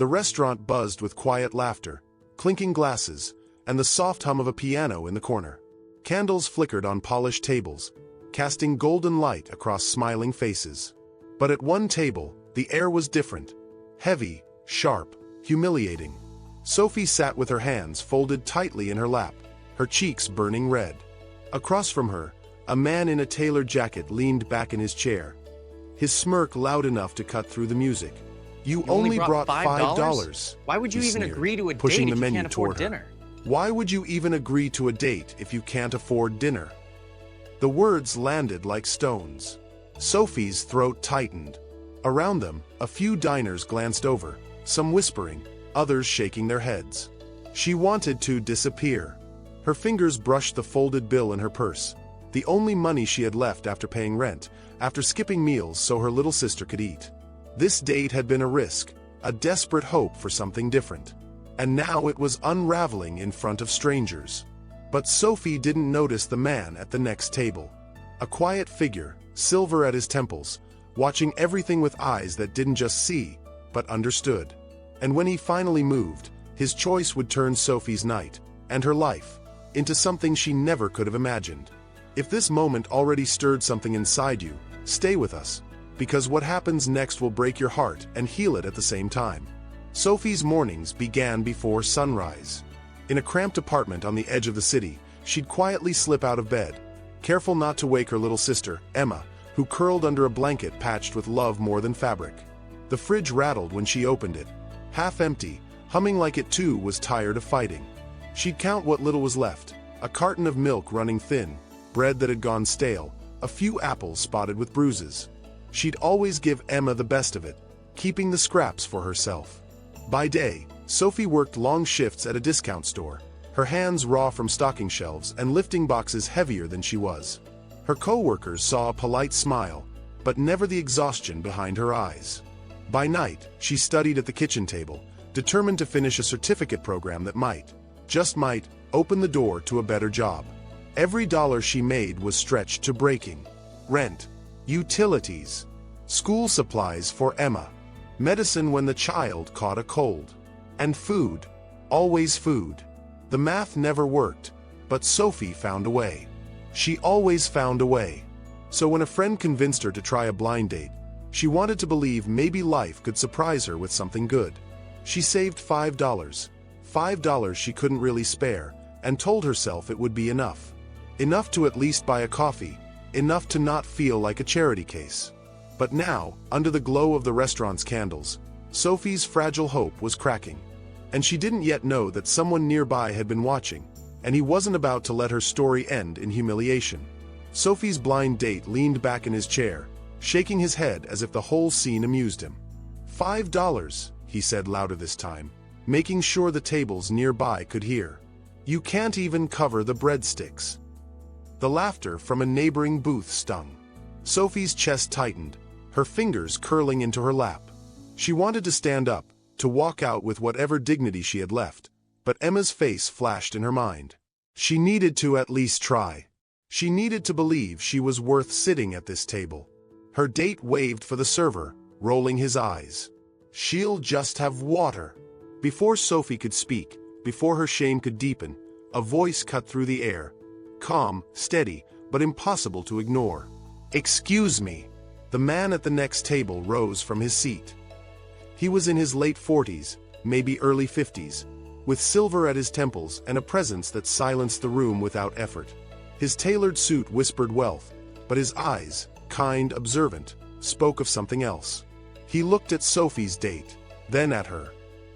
The restaurant buzzed with quiet laughter, clinking glasses, and the soft hum of a piano in the corner. Candles flickered on polished tables, casting golden light across smiling faces. But at one table, the air was different. Heavy, sharp, humiliating. Sophie sat with her hands folded tightly in her lap, her cheeks burning red. Across from her, a man in a tailored jacket leaned back in his chair, his smirk loud enough to cut through the music. You only brought $5? Why would you even agree to a date pushing if the you menu can't afford toward her. dinner? Why would you even agree to a date if you can't afford dinner? The words landed like stones. Sophie's throat tightened. Around them, a few diners glanced over, some whispering, others shaking their heads. She wanted to disappear. Her fingers brushed the folded bill in her purse, the only money she had left after paying rent, after skipping meals so her little sister could eat. This date had been a risk, a desperate hope for something different. And now it was unraveling in front of strangers. But Sophie didn't notice the man at the next table. A quiet figure, silver at his temples, watching everything with eyes that didn't just see, but understood. And when he finally moved, his choice would turn Sophie's night, and her life, into something she never could have imagined. If this moment already stirred something inside you, stay with us, because what happens next will break your heart and heal it at the same time. Sophie's mornings began before sunrise. In a cramped apartment on the edge of the city, she'd quietly slip out of bed, careful not to wake her little sister, Emma, who curled under a blanket patched with love more than fabric. The fridge rattled when she opened it, half empty, humming like it too was tired of fighting. She'd count what little was left, a carton of milk running thin, bread that had gone stale, a few apples spotted with bruises. She'd always give Emma the best of it, keeping the scraps for herself. By day, Sophie worked long shifts at a discount store, her hands raw from stocking shelves and lifting boxes heavier than she was. Her co-workers saw a polite smile, but never the exhaustion behind her eyes. By night, she studied at the kitchen table, determined to finish a certificate program that might, just might, open the door to a better job. Every dollar she made was stretched to breaking. Rent, utilities, school supplies for Emma, medicine when the child caught a cold, and food, always food. The math never worked, but Sophie found a way. She always found a way. So when a friend convinced her to try a blind date, she wanted to believe maybe life could surprise her with something good. She saved $5 she couldn't really spare, and told herself it would be enough. Enough to at least buy a coffee, enough to not feel like a charity case. But now, under the glow of the restaurant's candles, Sophie's fragile hope was cracking. And she didn't yet know that someone nearby had been watching, and he wasn't about to let her story end in humiliation. Sophie's blind date leaned back in his chair, shaking his head as if the whole scene amused him. $5, he said louder this time, making sure the tables nearby could hear. You can't even cover the breadsticks. The laughter from a neighboring booth stung. Sophie's chest tightened, her fingers curling into her lap. She wanted to stand up, to walk out with whatever dignity she had left, but Emma's face flashed in her mind. She needed to at least try. She needed to believe she was worth sitting at this table. Her date waved for the server, rolling his eyes. She'll just have water. Before Sophie could speak, before her shame could deepen, a voice cut through the air. Calm, steady, but impossible to ignore. Excuse me. The man at the next table rose from his seat. He was in his late 40s, maybe early 50s, with silver at his temples and a presence that silenced the room without effort. His tailored suit whispered wealth, but his eyes, kind, observant, spoke of something else. He looked at Sophie's date, then at her.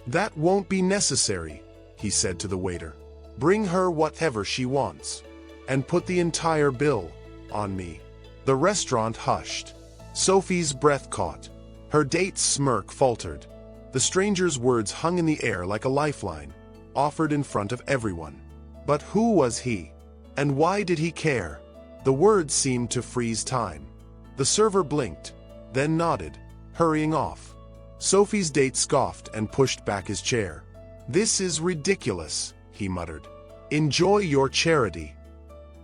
That won't be necessary, he said to the waiter. Bring her whatever she wants, and put the entire bill on me. The restaurant hushed. Sophie's breath caught. Her date's smirk faltered. The stranger's words hung in the air like a lifeline, offered in front of everyone. But who was he? And why did he care? The words seemed to freeze time. The server blinked, then nodded, hurrying off. Sophie's date scoffed and pushed back his chair. This is ridiculous, he muttered. Enjoy your charity.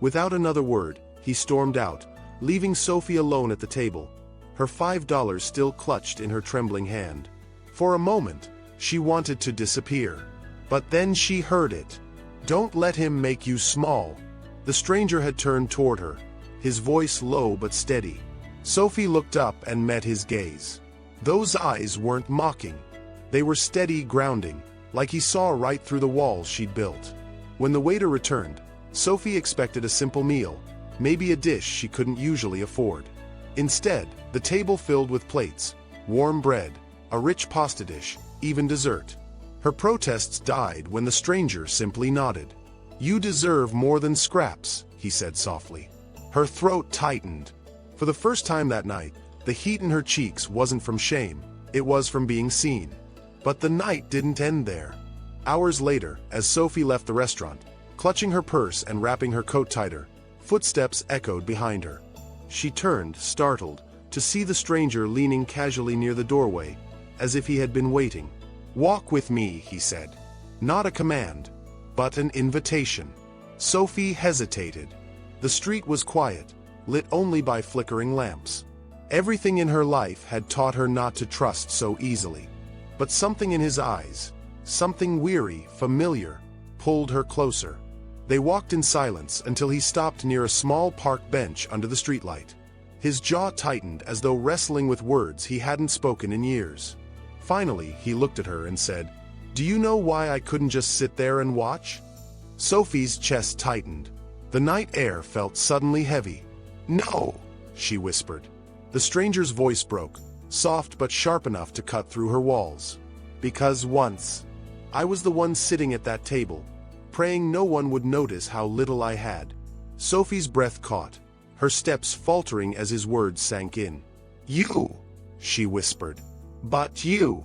Without another word, he stormed out, leaving Sophie alone at the table, her $5 still clutched in her trembling hand. For a moment, She wanted to disappear. But then she heard it. "Don't let him make you small." The stranger had turned toward her, his voice low but steady. Sophie looked up and met his gaze. Those eyes weren't mocking. They were steady, grounding, like he saw right through the walls she'd built. When the waiter returned, Sophie expected a simple meal, maybe a dish she couldn't usually afford. Instead, the table filled with plates, warm bread, a rich pasta dish, even dessert. Her protests died when the stranger simply nodded. "You deserve more than scraps," he said softly. Her throat tightened. For the first time that night, the heat in her cheeks wasn't from shame, it was from being seen. But the night didn't end there. Hours later, as Sophie left the restaurant, clutching her purse and wrapping her coat tighter, footsteps echoed behind her. She turned, startled, to see the stranger leaning casually near the doorway, as if he had been waiting. "Walk with me," he said. Not a command, but an invitation. Sophie hesitated. The street was quiet, lit only by flickering lamps. Everything in her life had taught her not to trust so easily. But something in his eyes, something weary, familiar, pulled her closer. They walked in silence until he stopped near a small park bench under the streetlight. His jaw tightened as though wrestling with words he hadn't spoken in years. Finally, he looked at her and said, "Do you know why I couldn't just sit there and watch?" Sophie's chest tightened. The night air felt suddenly heavy. "No," she whispered. The stranger's voice broke, soft but sharp enough to cut through her walls. "Because once, I was the one sitting at that table, praying no one would notice how little I had." Sophie's breath caught, her steps faltering as his words sank in. "You," she whispered. "But you."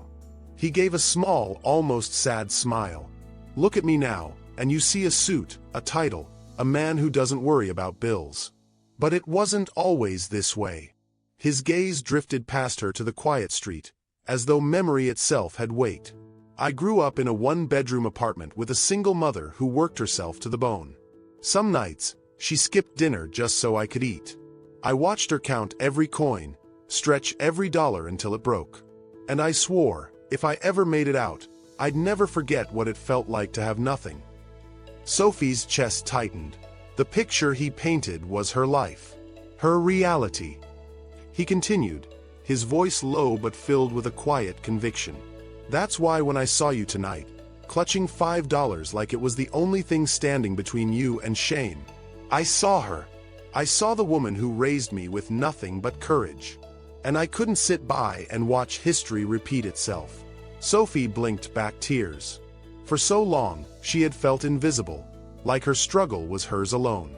He gave a small, almost sad smile. "Look at me now, and you see a suit, a title, a man who doesn't worry about bills. But it wasn't always this way." His gaze drifted past her to the quiet street, as though memory itself had weight. "I grew up in a one-bedroom apartment with a single mother who worked herself to the bone. Some nights, she skipped dinner just so I could eat. I watched her count every coin, stretch every dollar until it broke. And I swore, if I ever made it out, I'd never forget what it felt like to have nothing." Sophie's chest tightened. The picture he painted was her life, her reality. He continued, his voice low but filled with a quiet conviction. "That's why when I saw you tonight, clutching $5 like it was the only thing standing between you and shame, I saw her. I saw the woman who raised me with nothing but courage. And I couldn't sit by and watch history repeat itself." Sophie blinked back tears. For so long, she had felt invisible, like her struggle was hers alone.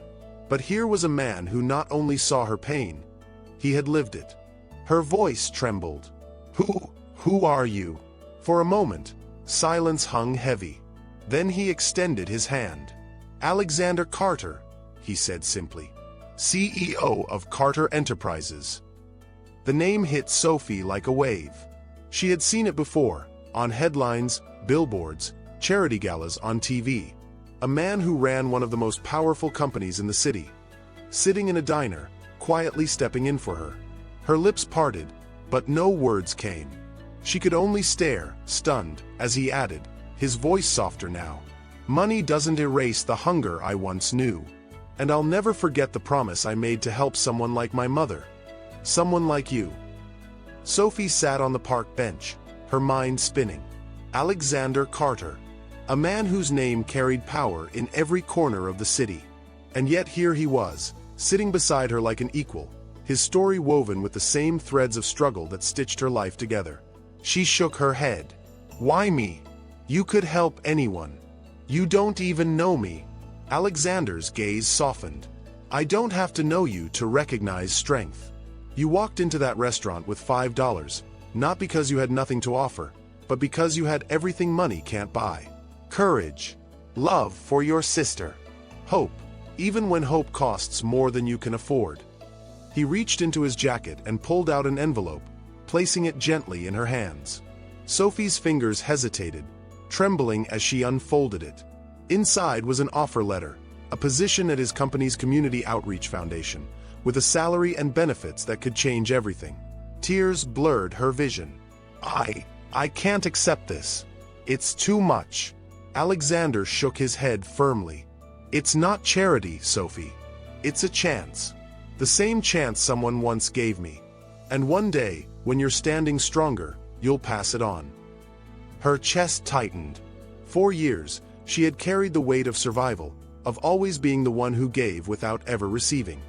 But here was a man who not only saw her pain, he had lived it. Her voice trembled. Who are you?" For a moment, silence hung heavy. Then he extended his hand. "Alexander Carter," he said simply. "CEO of Carter Enterprises." The name hit Sophie like a wave. She had seen it before, on headlines, billboards, charity galas on TV. A man who ran one of the most powerful companies in the city. Sitting in a diner, quietly stepping in for her. Her lips parted, but no words came. She could only stare, stunned, as he added, his voice softer now. "Money doesn't erase the hunger I once knew. And I'll never forget the promise I made to help someone like my mother. Someone like you." Sophie sat on the park bench, her mind spinning. Alexander Carter, a man whose name carried power in every corner of the city. And yet here he was, sitting beside her like an equal, his story woven with the same threads of struggle that stitched her life together. She shook her head. "Why me? You could help anyone. You don't even know me." Alexander's gaze softened. "I don't have to know you to recognize strength. You walked into that restaurant with $5, not because you had nothing to offer, but because you had everything money can't buy. Courage, love for your sister, hope, even when hope costs more than you can afford." He reached into his jacket and pulled out an envelope, placing it gently in her hands. Sophie's fingers hesitated, trembling as she unfolded it. Inside was an offer letter, a position at his company's Community Outreach Foundation, with a salary and benefits that could change everything. Tears blurred her vision. I can't accept this," It's too much. Alexander shook his head firmly. It's not charity, Sophie. It's a chance. The same chance someone once gave me. And one day, when you're standing stronger, you'll pass it on. Her chest tightened. 4 years, she had carried the weight of survival, of always being the one who gave without ever receiving.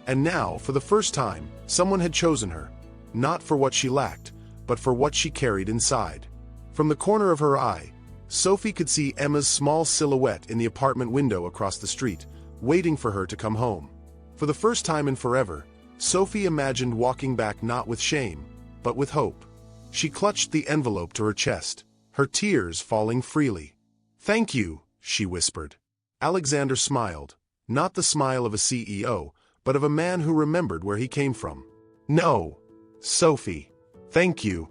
And now, for the first time, someone had chosen her, not for what she lacked, but for what she carried inside. From the corner of her eye, Sophie could see Emma's small silhouette in the apartment window across the street, waiting for her to come home. For the first time in forever, Sophie imagined walking back not with shame, but with hope. She clutched the envelope to her chest, her tears falling freely. "Thank you," she whispered. Alexander smiled, not the smile of a CEO, but of a man who remembered where he came from. "No, Sophie. Thank you.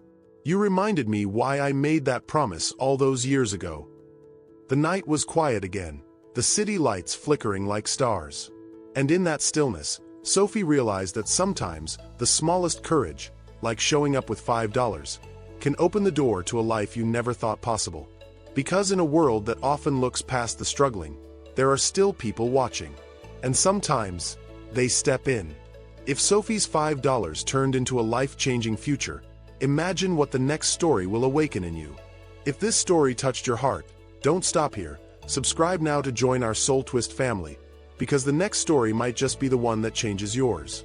You reminded me why I made that promise all those years ago." The night was quiet again, the city lights flickering like stars. And in that stillness, Sophie realized that sometimes the smallest courage, like showing up with $5, can open the door to a life you never thought possible. Because in a world that often looks past the struggling, there are still people watching. And sometimes, they step in. If Sophie's $5 turned into a life-changing future, imagine what the next story will awaken in you. If this story touched your heart, don't stop here. Subscribe now to join our SoulTwist family, because the next story might just be the one that changes yours.